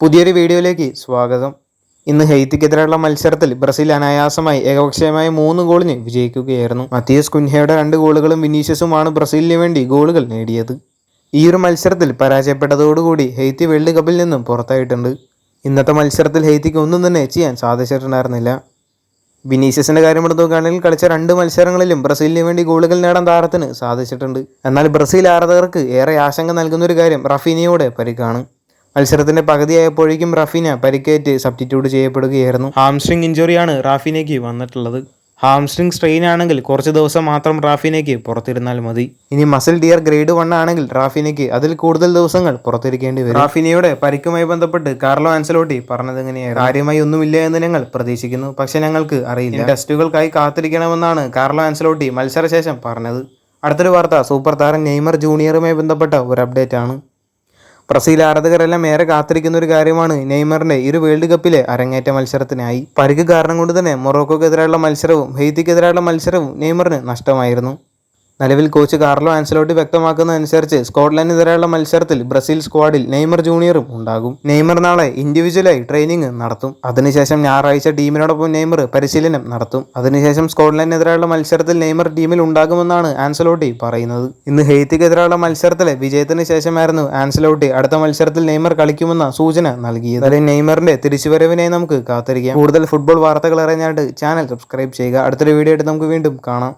പുതിയൊരു വീഡിയോയിലേക്ക് സ്വാഗതം. ഇന്ന് ഹെയ്ത്തിക്കെതിരെയുള്ള മത്സരത്തിൽ ബ്രസീൽ അനായാസമായി ഏകപക്ഷീയമായ 3 ഗോളിന് വിജയിക്കുകയായിരുന്നു. മത്തിയസ് കുൻഹയുടെ 2 ഗോളുകളും വിനീഷ്യസുമാണ് ബ്രസീലിന് വേണ്ടി ഗോളുകൾ നേടിയത്. ഈ ഒരു മത്സരത്തിൽ പരാജയപ്പെട്ടതോടുകൂടി ഹെയ്ത്തി വേൾഡ് കപ്പിൽ നിന്നും പുറത്തായിട്ടുണ്ട്. ഇന്നത്തെ മത്സരത്തിൽ ഹെയ്ത്തിക്ക് ഒന്നും തന്നെ ചെയ്യാൻ സാധിച്ചിട്ടുണ്ടായിരുന്നില്ല. വിനീഷ്യസിന്റെ കാര്യമെടുത്ത് നോക്കുകയാണെങ്കിൽ കളിച്ച 2 മത്സരങ്ങളിലും ബ്രസീലിന് വേണ്ടി ഗോളുകൾ നേടാൻ താരത്തിന് സാധിച്ചിട്ടുണ്ട്. എന്നാൽ ബ്രസീൽ ആരാധകർക്ക് ഏറെ ആശങ്ക നൽകുന്ന ഒരു കാര്യം റഫീനിയയുടെ പരിക്കാണ്. മത്സരത്തിന്റെ പകുതിയായപ്പോഴേക്കും റാഫീന പരിക്കേറ്റ് സബ്സ്റ്റിറ്റ്യൂട്ട് ചെയ്യപ്പെടുകയായിരുന്നു. ഹാംസ്ട്രിങ് ഇഞ്ചുറിയാണ് റാഫീനയ്ക്ക് വന്നിട്ടുള്ളത്. ഹാംസ്ട്രിങ് സ്ട്രെയിൻ ആണെങ്കിൽ കുറച്ച് ദിവസം മാത്രം റാഫീനയ്ക്ക് പുറത്തിരുന്നാൽ മതി. ഇനി മസിൽ ടിയർ ഗ്രേഡ് 1 ആണെങ്കിൽ റാഫീനയ്ക്ക് അതിൽ കൂടുതൽ ദിവസങ്ങൾ പുറത്തിരിക്കേണ്ടി വരും. റാഫീനയുടെ പരിക്കുമായി ബന്ധപ്പെട്ട് കാർലോ ആൻസലോട്ടി പറഞ്ഞത് എങ്ങനെയായിരുന്നു? കാര്യമായി ഒന്നുമില്ല എന്ന് ഞങ്ങൾ പ്രതീക്ഷിക്കുന്നു, പക്ഷെ ഞങ്ങൾക്ക് അറിയില്ല. ടെസ്റ്റുകൾക്കായി കാത്തിരിക്കണമെന്നാണ് കാർലോ ആൻസലോട്ടി മത്സരശേഷം പറഞ്ഞത്. അടുത്തൊരു വാർത്ത സൂപ്പർ താരം നെയ്മർ ജൂനിയറുമായി ബന്ധപ്പെട്ട ഒരു അപ്ഡേറ്റ് ആണ്. ബ്രസീൽ ആരാധകരെല്ലാം ഏറെ കാത്തിരിക്കുന്ന ഒരു കാര്യമാണ് നെയ്മറിന്റെ ഇരു വേൾഡ് കപ്പിലെ അരങ്ങേറ്റ മത്സരത്തിനായി. പരിക്ക് കാരണം കൊണ്ട് തന്നെ മൊറോക്കോക്കെതിരെയുള്ള മത്സരവും ഹെയ്ത്തിക്കെതിരെയുള്ള മത്സരവും നെയ്മറിന് നഷ്ടമായിരുന്നു. നിലവിൽ കോച്ച് കാർലോ ആൻസലോട്ടി വ്യക്തമാക്കുന്നതനുസരിച്ച് സ്കോട്ട്ലൻഡിനെതിരെയുള്ള മത്സരത്തിൽ ബ്രസീൽ സ്ക്വാഡിൽ നെയ്മർ ജൂനിയറും ഉണ്ടാകും. നെയ്മർ നാളെ ഇൻഡിവിജ്വലായി ട്രെയിനിങ് നടത്തും. അതിനുശേഷം ഞായറാഴ്ച ടീമിനോടൊപ്പം നെയ്മർ പരിശീലനം നടത്തും. അതിനുശേഷം സ്കോട്ട്ലൻഡിനെതിരെയുള്ള മത്സരത്തിൽ നെയ്മർ ടീമിൽ ഉണ്ടാകുമെന്നാണ് ആൻസലോട്ടി പറയുന്നത്. ഇന്ന് ഹെയ്ത്തിക്കെതിരെയുള്ള മത്സരത്തിലെ വിജയത്തിന് ശേഷമായിരുന്നു ആൻസലോട്ടി അടുത്ത മത്സരത്തിൽ നെയ്മർ കളിക്കുമെന്ന സൂചന നൽകിയത്. അതിൽ നെയ്മറിന്റെ തിരിച്ചുവരവിനായി നമുക്ക് കാത്തിരിക്കാം. കൂടുതൽ ഫുട്ബോൾ വാർത്തകൾ അറിയാനായിട്ട് ചാനൽ സബ്സ്ക്രൈബ് ചെയ്യുക. അടുത്തൊരു വീഡിയോ ആയിട്ട് നമുക്ക് വീണ്ടും കാണാം.